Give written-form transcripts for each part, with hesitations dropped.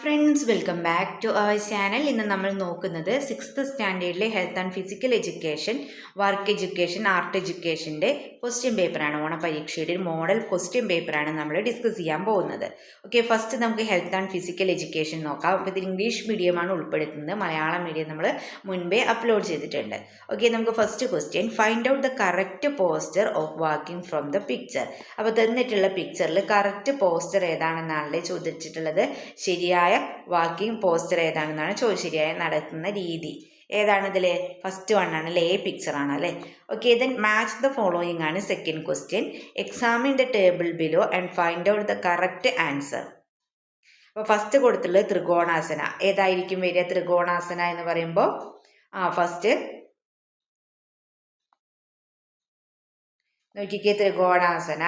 Friends, welcome back to our channel. ഇന്ന് നമ്മൾ നോക്കുന്നത് 6th സ്റ്റാൻഡേർഡിലെ health and physical education, work education, art എഡ്യൂക്കേഷൻ്റെ ക്വസ്റ്റ്യൻ പേപ്പറാണ്. ഓണപരീക്ഷയുടെ ഒരു മോഡൽ ക്വസ്റ്റ്യൻ പേപ്പറാണ് നമ്മൾ ഡിസ്കസ് ചെയ്യാൻ പോകുന്നത്. ഓക്കെ, ഫസ്റ്റ് നമുക്ക് ഹെൽത്ത് ആൻഡ് ഫിസിക്കൽ എഡ്യൂക്കേഷൻ നോക്കാം. അപ്പോൾ ഇതിൽ ഇംഗ്ലീഷ് മീഡിയമാണ് ഉൾപ്പെടുത്തുന്നത്, മലയാളം മീഡിയം നമ്മൾ മുൻപേ അപ്ലോഡ് ചെയ്തിട്ടുണ്ട്. ഓക്കെ, നമുക്ക് first question, find out the correct poster of walking from the picture. അപ്പോൾ തന്നിട്ടുള്ള പിക്ചറിൽ കറക്റ്റ് പോസ്റ്റർ ഏതാണെന്നാണല്ലേ ചോദിച്ചിട്ടുള്ളത്. ശരിയായ വാക്കിംഗ് പോസ്റ്റർ ഏതാണെന്നാണ് ശരിയായ നടത്തുന്ന രീതി ഏതാണ് ഇതിൽ? ഫസ്റ്റ് വൺ ആണ് അല്ലേ, പിക്ചർ ആണ് അല്ലേ. Okay, then match the following ആണ് second question. Examine the table below and find out the correct answer. അപ്പോൾ ഫസ്റ്റ് കൊടുത്തുള്ളത് ത്രികോണാസന. ഏതായിരിക്കും വരിക ത്രികോണാസന എന്ന് പറയുമ്പോൾ? ഫസ്റ്റ് നോക്കിക്കേ, Trikonasana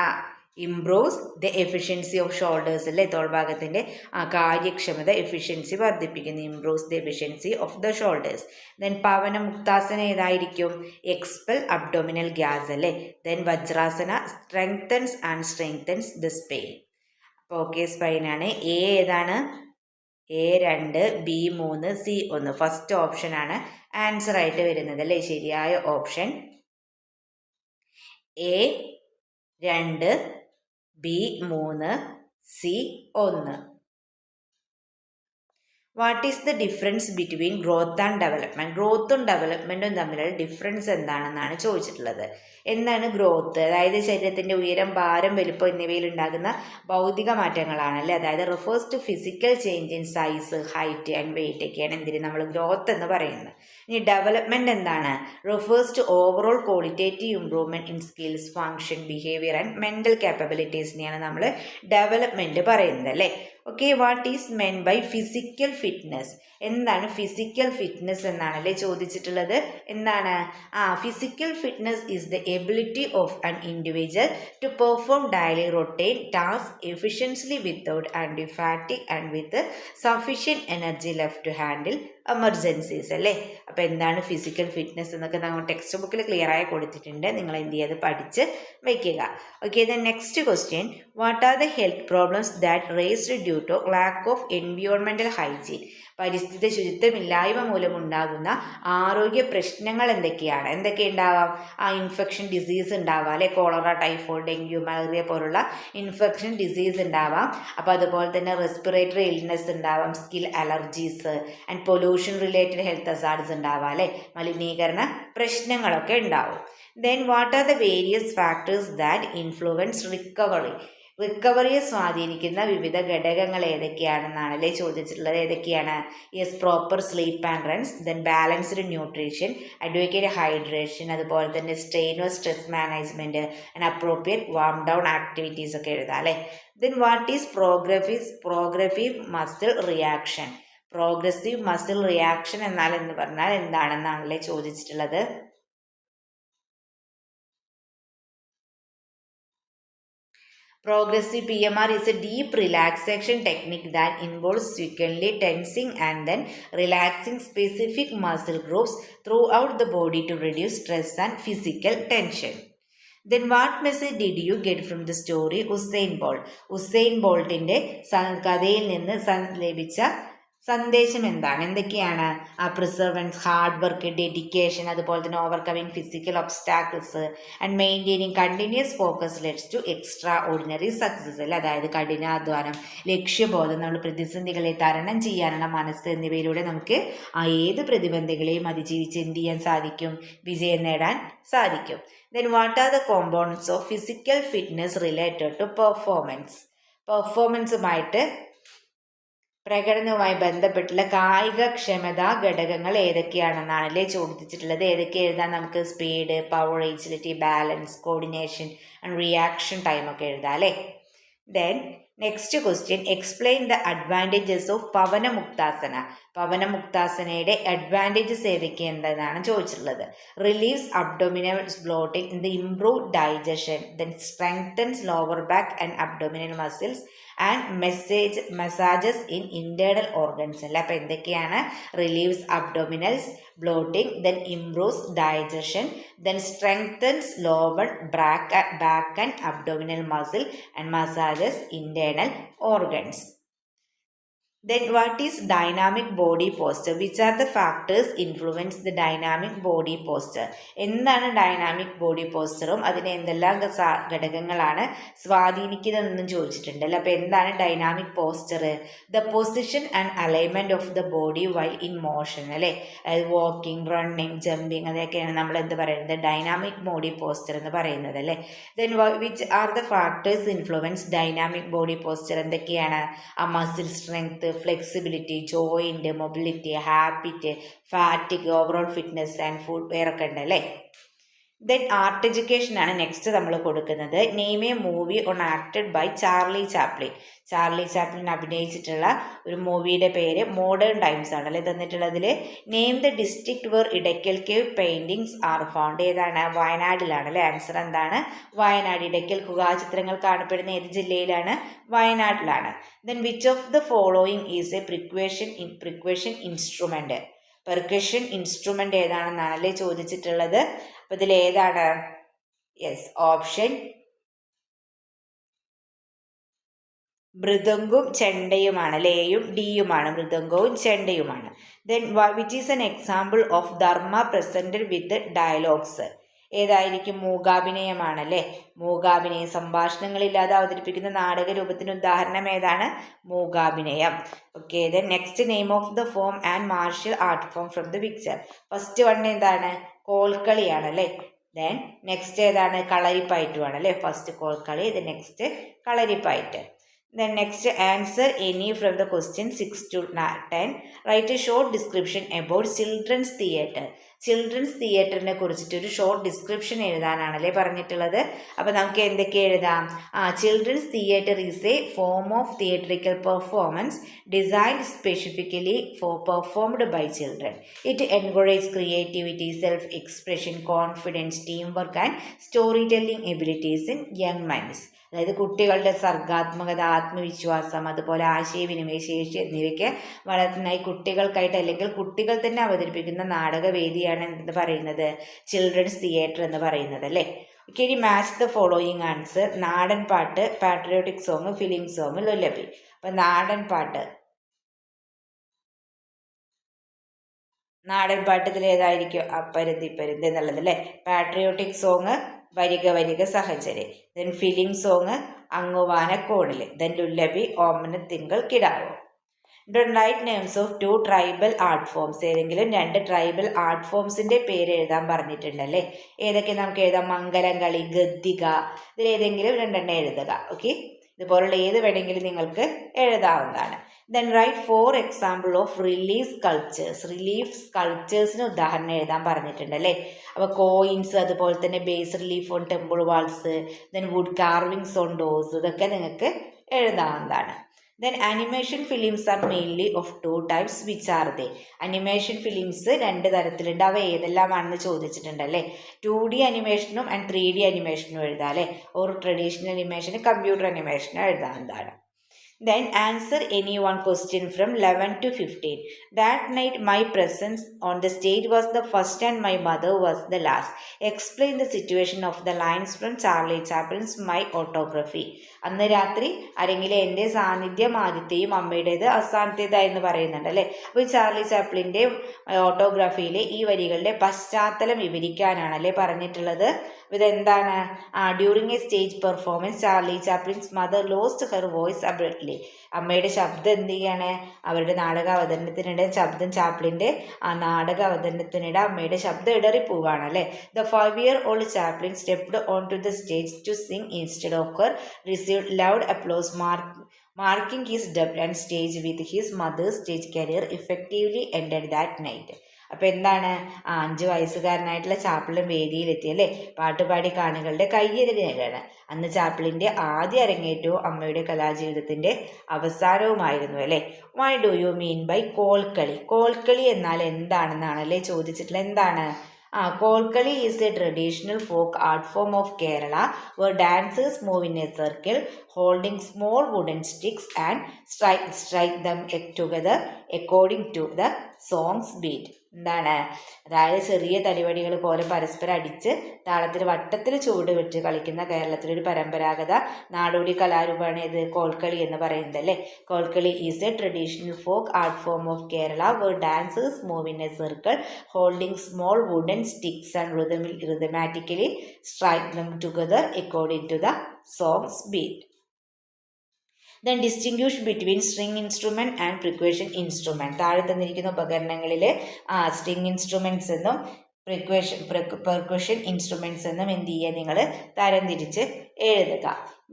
improves the efficiency of shoulders അല്ലേ, തോൾഭാഗത്തിൻ്റെ കാര്യക്ഷമത, എഫിഷ്യൻസി വർദ്ധിപ്പിക്കുന്നു. Improves the efficiency of the shoulders. Then Pavanamuktasana ഏതായിരിക്കും? എക്സ്പെൽ അബ്ഡോമിനൽ ഗ്യാസ് അല്ലേ. Then Vajrasana strengthens and strengthens the spine. അപ്പോൾ ഓക്കെ, സ്പൈനാണ്. എ ഏതാണ്? A 2, B 3, C 1. First option ആണ് ആൻസർ ആയിട്ട് വരുന്നത് അല്ലേ, ശരിയായ option A 2, B 3, C 1. What is the difference between growth and development? ഗ്രോത്തും ഡെവലപ്മെൻറ്റും തമ്മിലുള്ള ഡിഫറൻസ് എന്താണെന്നാണ് ചോദിച്ചിട്ടുള്ളത്. എന്താണ് ഗ്രോത്ത്? അതായത് ശരീരത്തിൻ്റെ ഉയരം, ഭാരം, വലുപ്പം എന്നിവയിൽ ഉണ്ടാകുന്ന ഭൗതിക മാറ്റങ്ങളാണല്ലേ. അതായത് refers to physical change in size, height and weight ഒക്കെയാണ് എന്തിന് നമ്മൾ ഗ്രോത്ത് എന്ന് പറയുന്നത്. ഇനി ഡെവലപ്മെൻറ്റ് എന്താണ്? Refers to overall qualitative improvement in skills, function, behaviour and mental കാപ്പബിലിറ്റീസിനെയാണ് നമ്മൾ ഡെവലപ്മെൻറ്റ് പറയുന്നത് അല്ലേ. Okay, what is meant by physical fitness? എന്താണ് ഫിസിക്കൽ ഫിറ്റ്നസ് എന്നാണല്ലേ ചോദിച്ചിട്ടുള്ളത്. എന്താണ്? Physical fitness is the ability of an individual to perform daily routine task efficiently without undue fatigue and with sufficient energy left to handle emergencies അല്ലേ. അപ്പോൾ എന്താണ് physical fitness എന്നൊക്കെ നമ്മൾ text ബുക്കിൽ ക്ലിയർ ആയി കൊടുത്തിട്ടുണ്ട്. നിങ്ങൾ എന്ത് ചെയ്യുക, പഠിച്ച് വയ്ക്കുക. Okay, then next question, what are the health problems that raised due to lack of environmental hygiene? പരിസ്ഥിതി ശുചിത്വമില്ലായ്മ മൂലമുണ്ടാകുന്ന ആരോഗ്യ പ്രശ്നങ്ങൾ എന്തൊക്കെയാണ്? എന്തൊക്കെ ഉണ്ടാവാം? ഇൻഫെക്ഷൻ ഡിസീസ് ഉണ്ടാവാം അല്ലെ, കോളറ, ടൈഫോയിഡ്, ഡെങ്കു, മലേറിയ പോലുള്ള ഇൻഫെക്ഷൻ ഡിസീസ് ഉണ്ടാവാം. അപ്പോൾ അതുപോലെ തന്നെ റെസ്പിറേറ്ററി ഇൽനെസ് ഉണ്ടാവാം, skin allergies and pollution related health hazards ഉണ്ടാവാം അല്ലെ, മലിനീകരണ പ്രശ്നങ്ങളൊക്കെ ഉണ്ടാവും. Then what are the various factors that influence റിക്കവറിയെ സ്വാധീനിക്കുന്ന വിവിധ ഘടകങ്ങൾ ഏതൊക്കെയാണെന്നാണല്ലേ ചോദിച്ചിട്ടുള്ളത്. ഏതൊക്കെയാണ്? Yes, proper sleep and runs, then balanced nutrition, adequate hydration, അതുപോലെ തന്നെ strain or stress management and appropriate warm down activities ഒക്കെ എഴുതാം അല്ലേ. Then what is progressive muscle reaction? Progressive muscle reaction എന്ന് പറഞ്ഞാൽ എന്താണെന്നാണല്ലേ ചോദിച്ചിട്ടുള്ളത്. Progressive PMR is a deep relaxation technique that involves frequently tensing and then relaxing specific muscle groups throughout the body to reduce stress and physical tension. Then what message did you get from the story Usain Bolt? Usain ബോൾട്ടിൻ്റെ കഥയിൽ നിന്ന് ലഭിച്ച സന്ദേശം എന്താണ്? എന്തൊക്കെയാണ്? Perseverance, hard work, dedication, അതുപോലെ തന്നെ overcoming physical obstacles and maintaining continuous focus leads to extraordinary success അല്ലേ. അതായത് കഠിനാധ്വാനം, ലക്ഷ്യബോധം, നമ്മൾ പ്രതിസന്ധികളെ തരണം ചെയ്യാനുള്ള മനസ്സ് എന്നിവയിലൂടെ നമുക്ക് ഏത് പ്രതിബന്ധങ്ങളെയും അതിജീവിച്ച് എന്ത് ചെയ്യാൻ സാധിക്കും? വിജയം നേടാൻ സാധിക്കും. Then what are the components of physical fitness related to പെർഫോമൻസുമായിട്ട് പ്രകടനവുമായി ബന്ധപ്പെട്ടുള്ള കായികക്ഷമതാ ഘടകങ്ങൾ ഏതൊക്കെയാണെന്നാണല്ലേ ചോദിച്ചിട്ടുള്ളത്. ഏതൊക്കെ എഴുതാൻ നമുക്ക്? Speed, power, agility, balance, coordination and reaction time ഒക്കെ എഴുതാം അല്ലേ. Then next question, explain the advantages of Pavanamuktasana. പവനമുക്താസനയുടെ അഡ്വാൻറ്റേജസ് ഏതൊക്കെയെന്നാണ് ചോദിച്ചിട്ടുള്ളത്. Relieves abdominal bloating in the improve digestion, then strengthens lower back and abdominal muscles and massages in internal organs അല്ല. അപ്പോൾ എന്തൊക്കെയാണ്? Relieves അബ്ഡോമിനൽസ് bloating, then improves digestion, then strengthens lower back and abdominal muscle and massages internal organs. Then what is dynamic body posture? Which are the factors influence the dynamic body posture? എന്താണ് dynamic body പോസ്ചറും അതിനെ എന്തെല്ലാം ഘടകങ്ങളാണ് സ്വാധീനിക്കുന്നതെന്നും ചോദിച്ചിട്ടുണ്ട് അല്ലേ. അപ്പോൾ എന്താണ് dynamic posture? The position and alignment of the body while in motion അല്ലേ. അതായത് വാക്കിംഗ്, റണ്ണിങ്, ജമ്പിങ് അതൊക്കെയാണ് നമ്മൾ എന്ത് പറയുന്നത് ഡൈനാമിക് ബോഡി പോസ്ചർ എന്ന് പറയുന്നത് അല്ലേ. Then which are the factors influence dynamic body posture? എന്തൊക്കെയാണ്? ആ muscle strength, flexibility, joint, mobility, habit, fatigue, overall fitness and footwear ഒക്കെ ഉണ്ട് അല്ലേ. ദെൻ ആർട്ട് എഡ്യൂക്കേഷൻ ആണ് നെക്സ്റ്റ് നമ്മൾ കൊടുക്കുന്നത്. Name a movie on acted by Charlie Chaplin. Charlie Chaplin അഭിനയിച്ചിട്ടുള്ള ഒരു മൂവിയുടെ പേര് മോഡേൺ ടൈംസ് ആണല്ലേ തന്നിട്ടുള്ളതിൽ. Name the district where Edakkal cave paintings are found. ഏതാണ്? വയനാട്ടിലാണ് അല്ലേ. ആൻസർ എന്താണ്? വയനാട്. ഇടയ്ക്കൽ ഗുഹാചിത്രങ്ങൾ കാണപ്പെടുന്ന ഏത് ജില്ലയിലാണ്? വയനാട്ടിലാണ്. Then which of the following is a percussion instrument? Percussion instrument ഏതാണെന്നാണല്ലേ ചോദിച്ചിട്ടുള്ളത്. അപ്പോൾ ഇതിൽ ഏതാണ്? യെസ്, ഓപ്ഷൻ മൃദംഗവും ചെണ്ടയുമാണ് അല്ലേ. എയും ഡിയുമാണ്, മൃദംഗവും ചെണ്ടയുമാണ്. Then which is an example of drama presented with dialogues? ഏതായിരിക്കും? മൂകാഭിനയമാണല്ലേ. മൂകാഭിനയം സംഭാഷണങ്ങളില്ലാതെ അവതരിപ്പിക്കുന്ന നാടക രൂപത്തിന് ഉദാഹരണം ഏതാണ്? മൂകാഭിനയം. Okay. Then next name of the form and martial art form from the picture. First one എന്താണ്? കോൽക്കളിയാണല്ലേ. ദെൻ നെക്സ്റ്റ് ഏതാണ്? കളരിപ്പയറ്റുമാണ് അല്ലേ. First Kolkali, then next Kalaripayattu. Then next, answer any from the question 6 to 10. Write a short description about children's theatre. Children's തിയേറ്ററിനെ കുറിച്ചിട്ടൊരു short description എഴുതാനാണല്ലേ പറഞ്ഞിട്ടുള്ളത്. അപ്പോൾ നമുക്ക് എന്തൊക്കെ എഴുതാം? Children's theatre is a form of theatrical performance designed specifically for performed by children. It encourage creativity, self expression, confidence, team work and story telling abilities in young minds. അതായത് കുട്ടികളുടെ സർഗാത്മകത, ആത്മവിശ്വാസം, അതുപോലെ ആശയവിനിമയ ശേഷി എന്നിവയ്ക്ക് വളർത്തുന്നതായി കുട്ടികൾക്കായിട്ട് അല്ലെങ്കിൽ കുട്ടികൾ തന്നെ അവതരിപ്പിക്കുന്ന നാടകവേദിയാണ് എന്ന് പറയുന്നത് ചിൽഡ്രൻസ് തിയേറ്റർ എന്ന് പറയുന്നത് അല്ലേ. ഓക്കെ, ഇനി മാച്ച് ദ ഫോളോയിങ് ആൻസർ. നാടൻ പാട്ട്, പാട്രിയോട്ടിക് സോങ്, ഫിലിം സോങ്, ലുല്ലബി. അപ്പം നാടൻ പാട്ടത്തിൽ ഏതായിരിക്കും? അപ്പരുന്തി പരുന്തി എന്നുള്ളത് അല്ലേ. പാട്രിയോട്ടിക് സോങ് വരിക വരിക സഹചരി. ദെൻ ഫിലിം സോങ് അങ്ങുവാന കോണിൽ. ദെൻ ലുല്ലബി ഓമന തിങ്കൾ കിടാവോ. Write names of 2 tribal art forms. ഏതെങ്കിലും 2 ട്രൈബൽ ആർട്ട് ഫോംസിന്റെ പേര് എഴുതാൻ പറഞ്ഞിട്ടുണ്ടല്ലേ. ഏതൊക്കെ നമുക്ക് എഴുതാം? മംഗലം കളി, ഗദ്ദിക. ഇതിൽ ഏതെങ്കിലും 2 എഴുതുക. ഓക്കെ, ഇതുപോലുള്ള ഏത് വേണമെങ്കിലും നിങ്ങൾക്ക് എഴുതാവുന്നതാണ്. Then write 4 example of relief sculptures. Relief സ്കൾപ്ചേഴ്സിന് ഉദാഹരണം എഴുതാൻ പറഞ്ഞിട്ടുണ്ടല്ലേ. അപ്പോൾ കോയിൻസ്, അതുപോലെ തന്നെ bas relief on temple walls, then wood carvings on doors, ഇതൊക്കെ നിങ്ങൾക്ക് എഴുതാവുന്നതാണ്. Then animation films are mainly of 2 types. Which are they? Animation films 2 തരത്തിലുണ്ട്. അവ ഏതെല്ലാമാണെന്ന് ചോദിച്ചിട്ടുണ്ടല്ലേ. 2D അനിമേഷനും ആൻഡ് 3D അനിമേഷനും എഴുതാം അല്ലേ. ഓർ ട്രഡീഷണൽ അനിമേഷനും കമ്പ്യൂട്ടർ അനിമേഷനും എഴുതാവുന്നതാണ്. Then answer any one question from 11 to 15. That night my presence on the stage was the first and my mother was the last. Explain the situation of the lines from Charlie Chaplin's My Autography. അന്ന് രാത്രി അരങ്ങിലെ എൻ്റെ സാന്നിധ്യം ആദ്യത്തെയും അമ്മയുടേത് അവസാനത്തേതായെന്ന് പറയുന്നുണ്ട് അല്ലേ. അപ്പോൾ Charlie ചാപ്ലിൻ്റെ ഓട്ടോഗ്രാഫിയിലെ ഈ വരികളുടെ പശ്ചാത്തലം വിവരിക്കാനാണല്ലേ പറഞ്ഞിട്ടുള്ളത്. ഇതെന്താണ്? During a stage performance Charlie Chaplin's mother lost her voice abruptly. അമ്മയുടെ ശബ്ദം എന്ത് ചെയ്യാണ്? അവരുടെ നാടക അവതരണത്തിനിടെ ചാപ്ലിൻ്റെ ആ നാടക അവതരണത്തിനിടെ അമ്മയുടെ ശബ്ദം ഇടറിപ്പോവാണ് അല്ലേ. The 5-year-old Chaplin stepped on to the stage to sing instead of her received loud applause marking his debut and stage with his mother's stage career effectively ended that night. അപ്പോൾ എന്താണ്? 5 വയസ്സുകാരനായിട്ടുള്ള ചാപ്ലിൻ വേദിയിലെത്തി അല്ലേ. പാട്ടുപാടി കാണികളുടെ കയ്യെതിരാണ്. അന്ന് ചാപ്ലിൻ്റെ ആദ്യ അരങ്ങേറ്റവും അമ്മയുടെ കലാജീവിതത്തിൻ്റെ അവസാനവുമായിരുന്നു അല്ലേ. Why do you mean by Kolkali? Kolkali എന്നാൽ എന്താണെന്നാണല്ലേ ചോദിച്ചിട്ടുള്ളത്. എന്താണ്? Kolkali is a traditional folk art form of Kerala where dancers move in a circle holding small wooden sticks and strike them together according to the song's beat. എന്താണ്, അതായത് ചെറിയ തടിവടികൾ പോലെ പരസ്പരം അടിച്ച് താളത്തിൽ വട്ടത്തിൽ ചുവട് വെച്ച് കളിക്കുന്ന കേരളത്തിലൊരു പരമ്പരാഗത നാടോടി കലാരൂപമാണ് ഇത് കോൽക്കളി എന്ന് പറയുന്നത് അല്ലേ. Kolkali is a traditional folk art form of Kerala where dancers move in a circle holding small wooden sticks and rhythmatically strike them together according to the song's beat. Then distinguish between string instrument and percussion instrument. താഴെ തന്നിരിക്കുന്ന ഉപകരണങ്ങളിൽ string instruments എന്നും percussion instruments എന്നും എന്ത് ചെയ്യുക, നിങ്ങൾ തരംതിരിച്ച് എഴുതുക.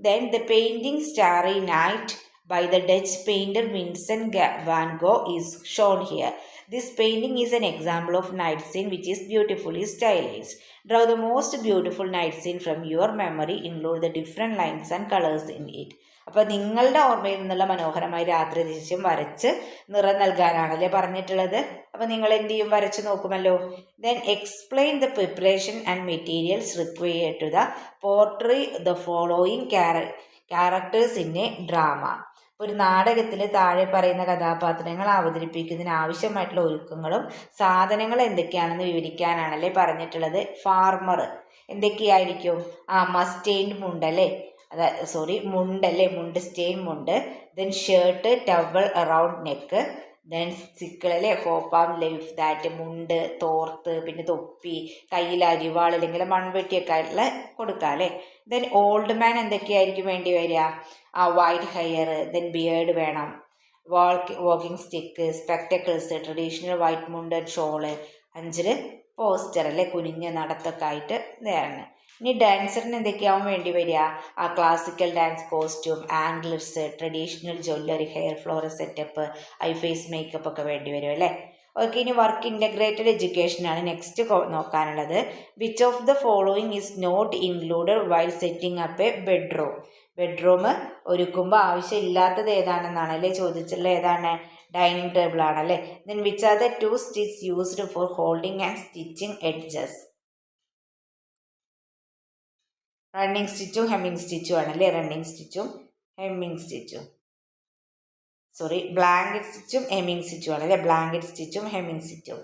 Then the painting Starry Night by the Dutch painter Vincent van Gogh is shown here. This painting is an example of night scene which is beautifully stylized. Draw the most beautiful night scene from your memory. Include the different lines and colors in it. അപ്പോൾ നിങ്ങളുടെ ഓർമ്മയിൽ നിന്നുള്ള മനോഹരമായ രാത്രി ദൃശ്യം വരച്ച് നിറം നൽകാനാണല്ലേ പറഞ്ഞിട്ടുള്ളത്. അപ്പോൾ നിങ്ങൾ എന്ത് ചെയ്യും, വരച്ച് നോക്കുമല്ലോ. Then explain the preparation and materials required to the portray the following characters in a drama. ഒരു നാടകത്തിൽ താഴെ പറയുന്ന കഥാപാത്രങ്ങൾ അവതരിപ്പിക്കുന്നതിന് ആവശ്യമായിട്ടുള്ള ഒരുക്കങ്ങളും സാധനങ്ങൾ എന്തൊക്കെയാണെന്ന് വിവരിക്കാനാണല്ലേ പറഞ്ഞിട്ടുള്ളത്. ഫാർമർ എന്തൊക്കെയായിരിക്കും, മസ്റ്റൈൻഡ് മുണ്ടല്ലേ, മുണ്ടല്ലേ, മുണ്ട് സ്റ്റെയിൻ മുണ്ട്. Then shirt towel around neck. Then sickle അല്ലേ, ഹോപ്പാം ലൈഫ് ദാറ്റ് മുണ്ട്, തോർത്ത്, പിന്നെ തൊപ്പി, കയ്യിൽ അരിവാൾ അല്ലെങ്കിൽ മൺവെട്ടിയൊക്കെ ആയിട്ടുള്ള കൊടുക്കാം അല്ലേ. ദെൻ ഓൾഡ് മാൻ എന്തൊക്കെയായിരിക്കും വേണ്ടി വരിക, വൈറ്റ് ഹെയർ, ദെൻ ബിയേർഡ് വേണം, walking stick, spectacles, traditional white മുണ്ട് ഷോള്, 5 പോസ്റ്റർ അല്ലേ, കുനിഞ്ഞ നടത്തൊക്കെ ആയിട്ട് ഇതാണ്. ഇനി ഡാൻസറിന് എന്തൊക്കെയാവും വേണ്ടി വരിക, classical dance costume, anklets, traditional jewellery, hair flower setup, eye face makeup ഒക്കെ വേണ്ടി വരും അല്ലേ. ഓക്കെ, ഇനി വർക്ക് ഇൻ്റഗ്രേറ്റഡ് എഡ്യൂക്കേഷനാണ് നെക്സ്റ്റ് നോക്കാനുള്ളത്. Which of the following is not included while setting up a bedroom. Bedroom ഒരുക്കുമ്പോൾ ആവശ്യമില്ലാത്തത് ഏതാണെന്നാണ് അല്ലേ ചോദിച്ചുള്ളത്. ഏതാണ്, ഡൈനിങ് ടേബിൾ ആണല്ലേ. Then which are the 2 stitch used for holding and stitching edges. Running സ്റ്റിച്ചും ഹെമ്മിങ് സ്റ്റിച്ചും ആണല്ലേ. റണ്ണിങ് സ്റ്റിച്ചും ഹെമ്മിങ് സ്റ്റിച്ചും, ബ്ലാങ്കറ്റ് സ്റ്റിച്ചും ഹെമ്മിങ് സ്റ്റിച്ചും ആണല്ലേ. ബ്ലാങ്കറ്റ് സ്റ്റിച്ചും ഹെമ്മിങ് സ്റ്റിച്ചും.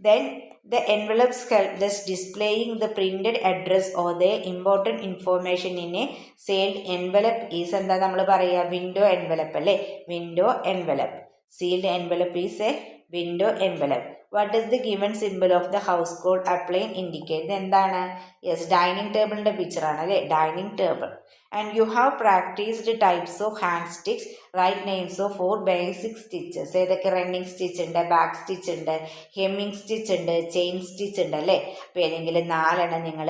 Then the envelopes help us displaying the printed address or the important information in a sealed envelope is എന്താ നമ്മൾ പറയുക, വിൻഡോ എൻവലപ്പ് അല്ലേ. Window envelope. Sealed envelope is a window envelope. What is the given symbol of the house called a plan indicate. എന്താണ്, yes, dining ടേബിളിൻ്റെ പിക്ചറാണ് അല്ലേ, dining table. And you have practised types of hand stitch. Write names of 4 basic stitches. ഏതൊക്കെ, running stitch ഉണ്ട്, back stitch ഉണ്ട്, hemming stitch ഉണ്ട്, chain stitch ഉണ്ട് അല്ലേ. അപ്പോൾ ഏതെങ്കിലും 4 നിങ്ങൾ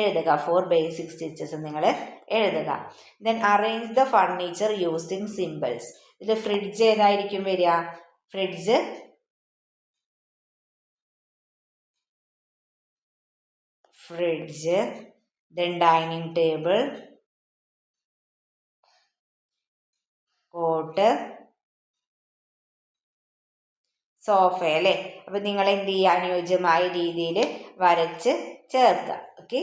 എഴുതുക. 4 ബേസിക് സ്റ്റിച്ചസ് നിങ്ങൾ എഴുതുക. Then arrange the furniture using symbols. ഇതിൽ ഫ്രിഡ്ജ് ഏതായിരിക്കും വരിക, fridge then dining table, cot, sofa അല്ലേ. അപ്പം നിങ്ങൾ എന്ത് ചെയ്യുക, അനുയോജ്യമായ രീതിയിൽ വരച്ച് ചേർക്കുക. ഓക്കെ,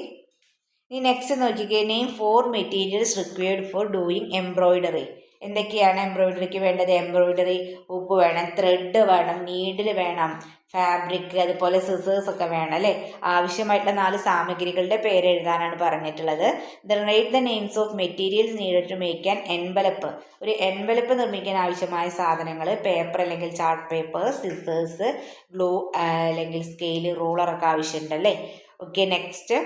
ഇനി നെക്സ്റ്റ് നോക്കിക്കേ. Name 4 materials required four doing embroidery. എന്തൊക്കെയാണ് എംബ്രോയിഡറിക്ക് വേണ്ടത്, എംബ്രോയിഡറി ഉപ്പ് വേണം, ത്രെഡ് വേണം, നീഡിൽ വേണം, ഫാബ്രിക്, അതുപോലെ സിസേഴ്സ് ഒക്കെ വേണം അല്ലേ. ആവശ്യമായിട്ടുള്ള 4 സാമഗ്രികളുടെ പേര് എഴുതാനാണ് പറഞ്ഞിട്ടുള്ളത്. Write the names of materials needed to make an envelope. ഒരു എൻവലപ്പ് നിർമ്മിക്കാൻ ആവശ്യമായ സാധനങ്ങൾ പേപ്പർ അല്ലെങ്കിൽ ചാർട്ട് പേപ്പർ, സിസേഴ്സ്, ഗ്ലൂ അല്ലെങ്കിൽ സ്കെയിൽ, റൂളറൊക്കെ ആവശ്യമുണ്ടല്ലേ. Okay, next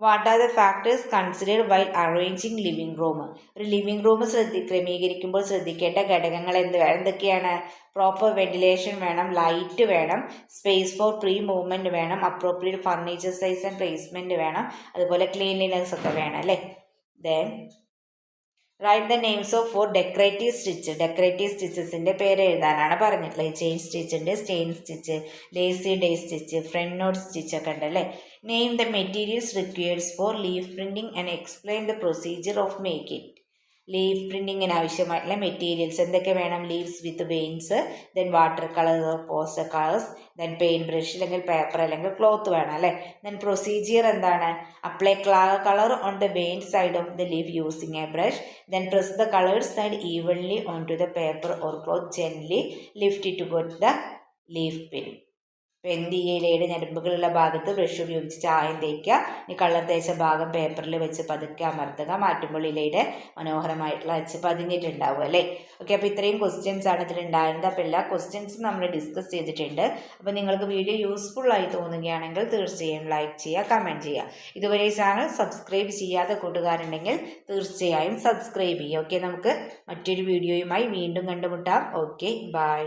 what are the factors considered while arranging living room. ഒരു ലിവിംഗ് റൂം ക്രമീകരിക്കുമ്പോൾ ശ്രദ്ധിക്കേണ്ട ഘടകങ്ങൾ എന്തൊക്കെയാണ്, പ്രോപ്പർ വെന്റിലേഷൻ വേണം, ലൈറ്റ് വേണം, സ്പേസ് ഫോർ പ്രീ മൂവ്മെൻറ്റ് വേണം, appropriate furniture size and placement വേണം, അതുപോലെ ക്ലീൻലിനെസ് ഒക്കെ വേണം അല്ലേ. Then right the names of 4 decorative stitch. Decorative സ്റ്റിച്ചസിൻ്റെ പേര് എഴുതാനാണ് പറഞ്ഞിട്ടുള്ളത്. ചെയിൻ സ്റ്റിച്ച് ഉണ്ട്, stain stitch, lazy day stitch, front knot stitch ഒക്കെ ഉണ്ട് അല്ലേ. Name the materials required for leaf printing and explain the procedure of make it. Leaf പ്രിൻറ്റിങ്ങിന് ആവശ്യമായിട്ടുള്ള മെറ്റീരിയൽസ് എന്തൊക്കെ വേണം? Leaves with veins, then water colour, poster colours, then paint brush അല്ലെങ്കിൽ paper അല്ലെങ്കിൽ cloth വേണം അല്ലേ. ദെൻ പ്രൊസീജിയർ എന്താണ്? Apply colour on the vein side of the leaf using a brush, then press the coloured side evenly on to the paper or cloth, gently lift it to get the leaf pin. ഇലയുടെ ഞരമ്പുകളുള്ള ഭാഗത്ത് brush ഉപയോഗിച്ച് ചായം തേക്കുക. ഈ colour തേച്ച ഭാഗം പേപ്പറിൽ വെച്ച് പതുക്കെ അമർത്തുക. മാറ്റുമ്പോൾ ഇലയുടെ മനോഹരമായിട്ടുള്ള അച്ച് പതിഞ്ഞിട്ടുണ്ടാവും അല്ലേ. ഓക്കെ, അപ്പോൾ ഇത്രയും ക്വസ്റ്റ്യൻസ് ആണ് ഇതിലുണ്ടായിരുന്നത്. അപ്പോൾ എല്ലാ ക്വസ്റ്റ്യൻസും നമ്മൾ ഡിസ്കസ് ചെയ്തിട്ടുണ്ട്. അപ്പോൾ നിങ്ങൾക്ക് വീഡിയോ യൂസ്ഫുൾ ആയി തോന്നുകയാണെങ്കിൽ തീർച്ചയായും ലൈക്ക് ചെയ്യുക, കമൻറ്റ് ചെയ്യുക. ഇതുവരെ ചാനൽ സബ്സ്ക്രൈബ് ചെയ്യാത്ത കൂട്ടുകാരുണ്ടെങ്കിൽ തീർച്ചയായും സബ്സ്ക്രൈബ് ചെയ്യുക. ഓക്കെ, നമുക്ക് മറ്റൊരു വീഡിയോയുമായി വീണ്ടും കണ്ടുമുട്ടാം. Okay, by.